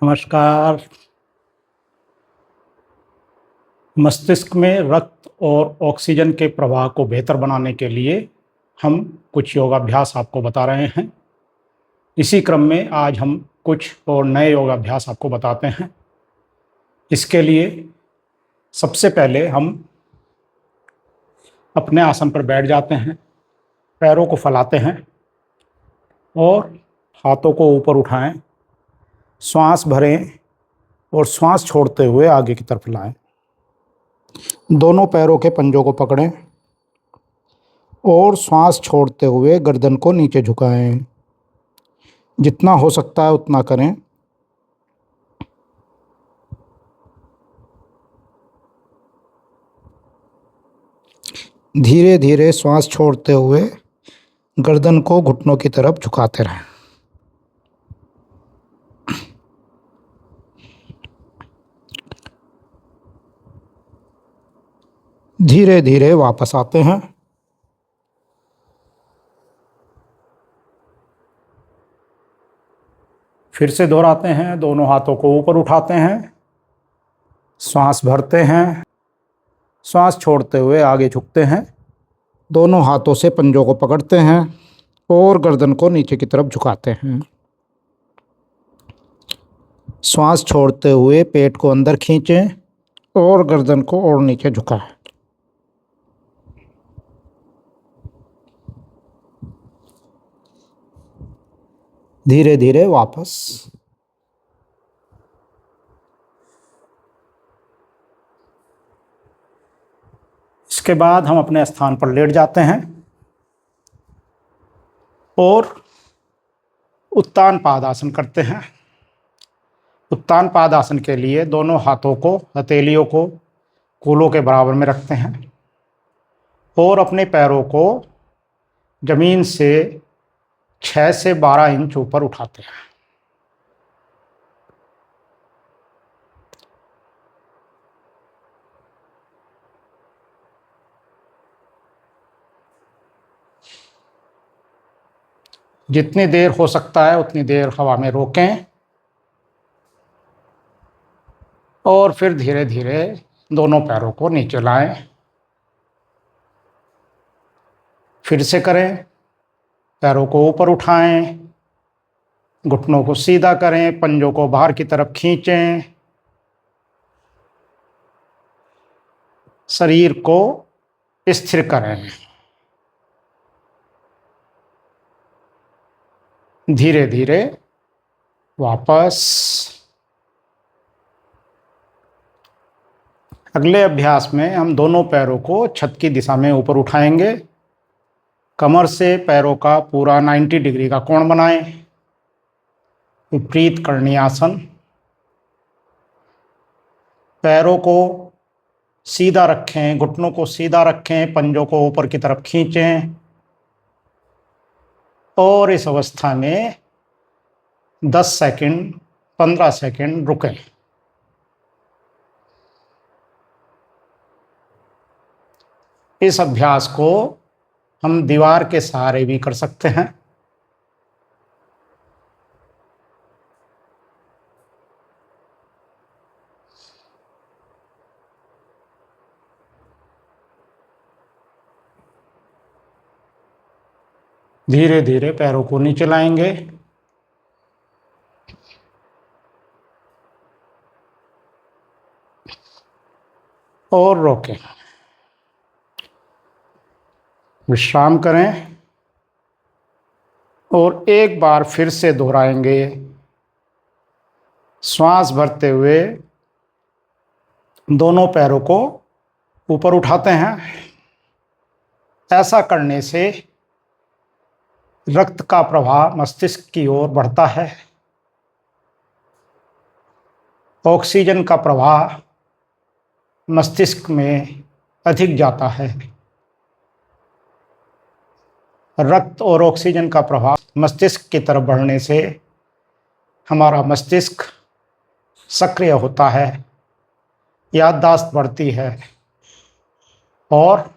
नमस्कार। मस्तिष्क में रक्त और ऑक्सीजन के प्रवाह को बेहतर बनाने के लिए हम कुछ योगाभ्यास आपको बता रहे हैं। इसी क्रम में आज हम कुछ और नए योगाभ्यास आपको बताते हैं। इसके लिए सबसे पहले हम अपने आसन पर बैठ जाते हैं, पैरों को फैलाते हैं और हाथों को ऊपर उठाएं, श्वास भरें और श्वास छोड़ते हुए आगे की तरफ लाएं। दोनों पैरों के पंजों को पकड़ें और श्वास छोड़ते हुए गर्दन को नीचे झुकाएं। जितना हो सकता है उतना करें। धीरे धीरे श्वास छोड़ते हुए गर्दन को घुटनों की तरफ झुकाते रहें। धीरे धीरे वापस आते हैं। फिर से दोहराते हैं। दोनों हाथों को ऊपर उठाते हैं, श्वास भरते हैं, श्वास छोड़ते हुए आगे झुकते हैं। दोनों हाथों से पंजों को पकड़ते हैं और गर्दन को नीचे की तरफ झुकाते हैं। श्वास छोड़ते हुए पेट को अंदर खींचें और गर्दन को और नीचे झुकाएं। धीरे धीरे वापस। इसके बाद हम अपने स्थान पर लेट जाते हैं और उत्तान पादासन करते हैं। उत्तान पादासन के लिए दोनों हाथों को, हथेलियों को कूलों के बराबर में रखते हैं और अपने पैरों को जमीन से 6 से 12 इंच ऊपर उठाते हैं। जितनी देर हो सकता है उतनी देर हवा में रोकें और फिर धीरे धीरे दोनों पैरों को नीचे लाएं। फिर से करें। पैरों को ऊपर उठाएं, घुटनों को सीधा करें, पंजों को बाहर की तरफ खींचें, शरीर को स्थिर करें। धीरे धीरे वापस। अगले अभ्यास में हम दोनों पैरों को छत की दिशा में ऊपर उठाएंगे। कमर से पैरों का पूरा 90 डिग्री का कोण बनाएं। विपरीत करणी आसन। पैरों को सीधा रखें, घुटनों को सीधा रखें, पंजों को ऊपर की तरफ खींचें और इस अवस्था में 10 सेकंड 15 सेकंड रुकें। इस अभ्यास को हम दीवार के सहारे भी कर सकते हैं। धीरे धीरे पैरों को नीचे लाएंगे और रोकें। विश्राम करें और एक बार फिर से दोहराएंगे। श्वास भरते हुए दोनों पैरों को ऊपर उठाते हैं। ऐसा करने से रक्त का प्रवाह मस्तिष्क की ओर बढ़ता है, ऑक्सीजन का प्रवाह मस्तिष्क में अधिक जाता है। रक्त और ऑक्सीजन का प्रवाह मस्तिष्क की तरफ बढ़ने से हमारा मस्तिष्क सक्रिय होता है, याददाश्त बढ़ती है और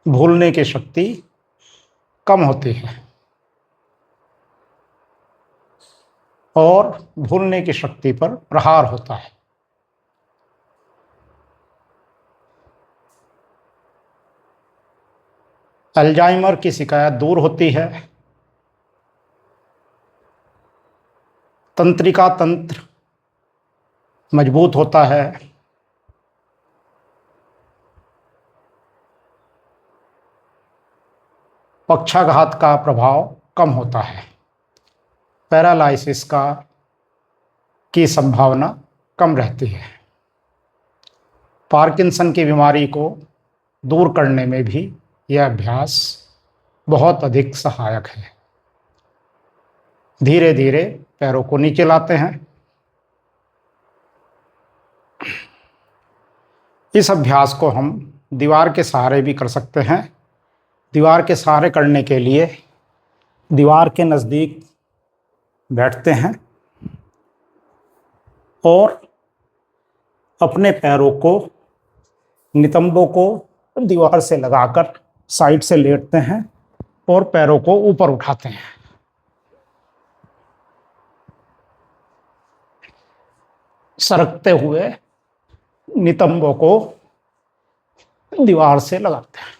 भूलने की शक्ति कम होती है। और भूलने की शक्ति पर प्रहार होता है। अल्जाइमर की शिकायत दूर होती है। तंत्रिका तंत्र मजबूत होता है। पक्षाघात का प्रभाव कम होता है। पैरालाइसिस की संभावना कम रहती है। पार्किंसन की बीमारी को दूर करने में भी यह अभ्यास बहुत अधिक सहायक है। धीरे धीरे पैरों को नीचे लाते हैं। इस अभ्यास को हम दीवार के सहारे भी कर सकते हैं। दीवार के सहारे करने के लिए दीवार के नज़दीक बैठते हैं और अपने पैरों को, नितंबों को दीवार से लगाकर साइड से लेटते हैं और पैरों को ऊपर उठाते हैं। सरकते हुए नितंबों को दीवार से लगाते हैं।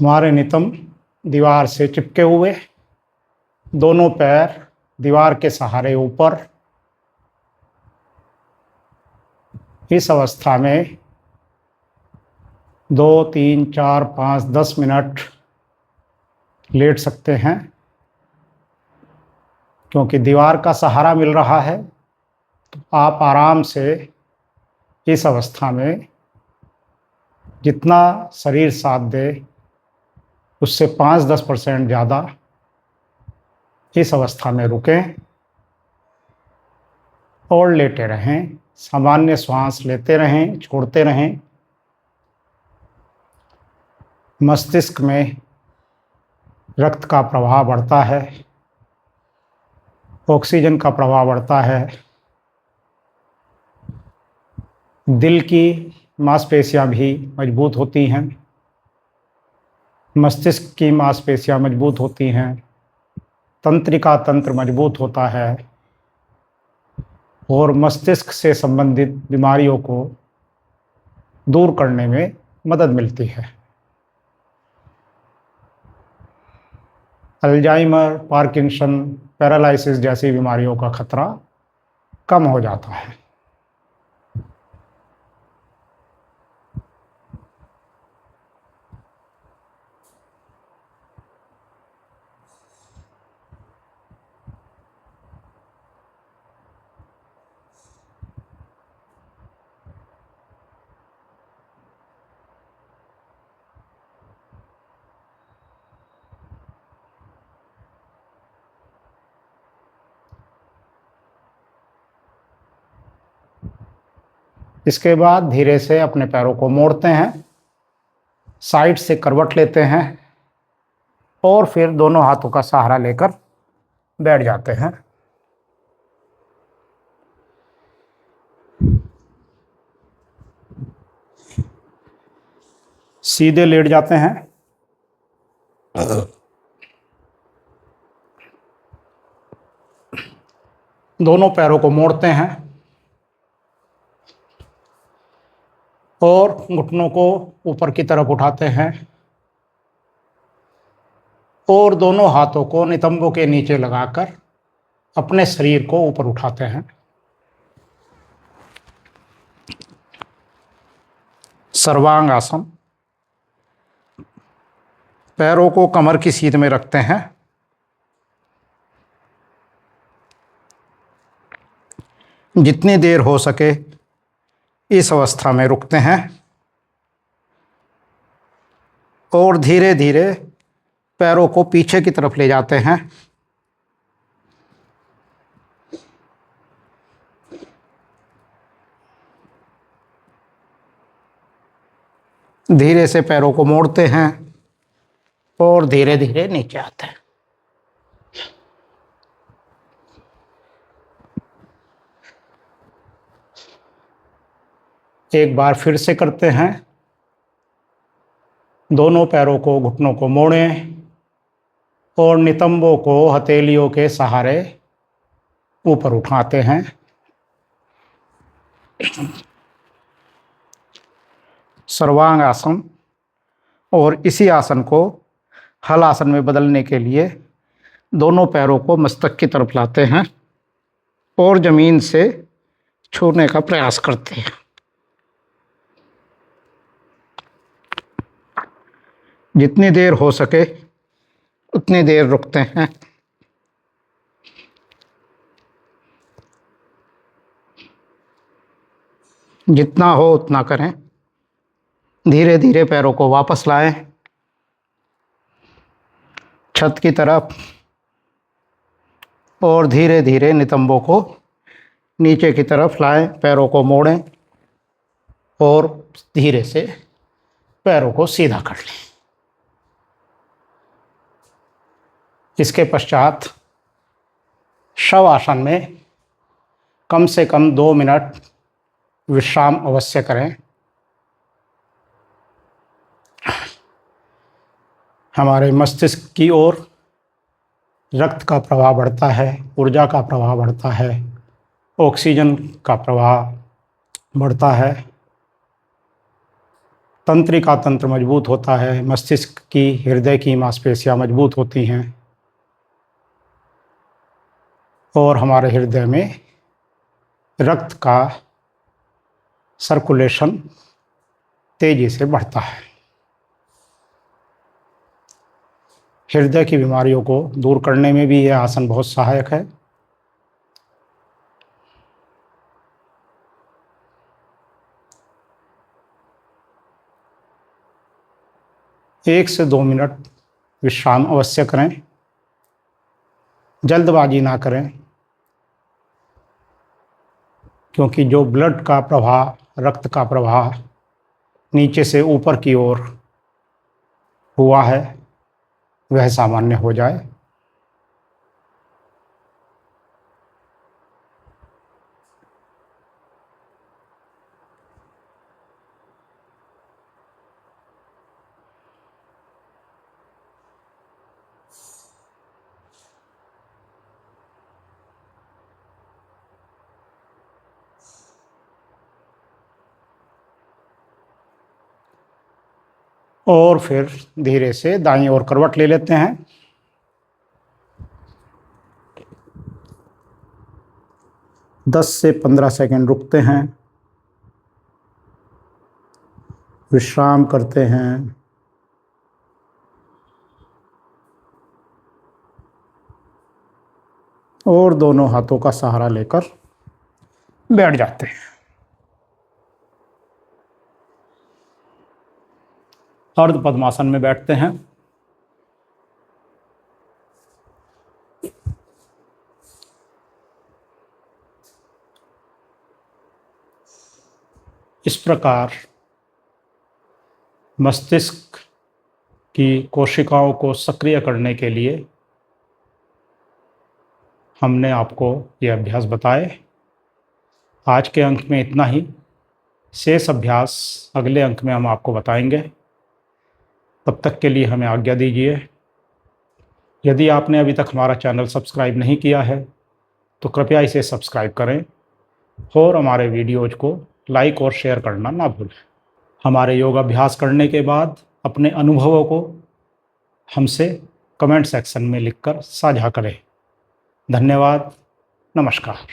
हमारे नितंब दीवार से चिपके हुए, दोनों पैर दीवार के सहारे ऊपर। इस अवस्था में 2, 3, 4, 5, 10 मिनट लेट सकते हैं। क्योंकि दीवार का सहारा मिल रहा है तो आप आराम से इस अवस्था में जितना शरीर साथ दे उससे 5-10% ज़्यादा इस अवस्था में रुकें और लेटे रहें। सामान्य श्वास लेते रहें, छोड़ते रहें। मस्तिष्क में रक्त का प्रवाह बढ़ता है, ऑक्सीजन का प्रवाह बढ़ता है। दिल की मांसपेशियां भी मजबूत होती हैं, मस्तिष्क की मांसपेशियां मजबूत होती हैं, तंत्रिका तंत्र मजबूत होता है और मस्तिष्क से संबंधित बीमारियों को दूर करने में मदद मिलती है। अल्जाइमर, पार्किंसन, पैरालाइसिस जैसी बीमारियों का खतरा कम हो जाता है। इसके बाद धीरे से अपने पैरों को मोड़ते हैं, साइड से करवट लेते हैं और फिर दोनों हाथों का सहारा लेकर बैठ जाते हैं। सीधे लेट जाते हैं। दोनों पैरों को मोड़ते हैं और घुटनों को ऊपर की तरफ उठाते हैं और दोनों हाथों को नितंबों के नीचे लगाकर अपने शरीर को ऊपर उठाते हैं। सर्वांग आसन। पैरों को कमर की सीध में रखते हैं। जितनी देर हो सके इस अवस्था में रुकते हैं और धीरे धीरे पैरों को पीछे की तरफ ले जाते हैं। धीरे से पैरों को मोड़ते हैं और धीरे धीरे नीचे आते हैं। एक बार फिर से करते हैं। दोनों पैरों को, घुटनों को मोड़ें और नितंबों को हथेलियों के सहारे ऊपर उठाते हैं। सर्वांग आसन। और इसी आसन को हल आसन में बदलने के लिए दोनों पैरों को मस्तक की तरफ लाते हैं और जमीन से छूने का प्रयास करते हैं। जितनी देर हो सके उतनी देर रुकते हैं। जितना हो उतना करें। धीरे धीरे पैरों को वापस लाएं छत की तरफ और धीरे धीरे नितंबों को नीचे की तरफ लाएं। पैरों को मोड़ें और धीरे से पैरों को सीधा कर लें। इसके पश्चात शव आसन में कम से कम 2 मिनट विश्राम अवश्य करें। हमारे मस्तिष्क की ओर रक्त का प्रवाह बढ़ता है, ऊर्जा का प्रवाह बढ़ता है, ऑक्सीजन का प्रवाह बढ़ता है, तंत्रिका तंत्र मजबूत होता है, मस्तिष्क की, हृदय की मांसपेशियां मजबूत होती हैं और हमारे हृदय में रक्त का सर्कुलेशन तेजी से बढ़ता है। हृदय की बीमारियों को दूर करने में भी यह आसन बहुत सहायक है। एक से 2 मिनट विश्राम अवश्य करें। जल्दबाजी ना करें, क्योंकि जो ब्लड का प्रवाह, रक्त का प्रवाह नीचे से ऊपर की ओर हुआ है वह सामान्य हो जाए। और फिर धीरे से दाईं ओर करवट ले लेते हैं। दस से 15 सेकंड रुकते हैं, विश्राम करते हैं और दोनों हाथों का सहारा लेकर बैठ जाते हैं। अर्ध पद्मासन में बैठते हैं। इस प्रकार मस्तिष्क की कोशिकाओं को सक्रिय करने के लिए हमने आपको ये अभ्यास बताए। आज के अंक में इतना ही। शेष अभ्यास अगले अंक में हम आपको बताएंगे। तब तक के लिए हमें आज्ञा दीजिए। यदि आपने अभी तक हमारा चैनल सब्सक्राइब नहीं किया है तो कृपया इसे सब्सक्राइब करें और हमारे वीडियोज़ को लाइक और शेयर करना ना भूलें। हमारे योग अभ्यास करने के बाद अपने अनुभवों को हमसे कमेंट सेक्शन में लिखकर साझा करें। धन्यवाद। नमस्कार।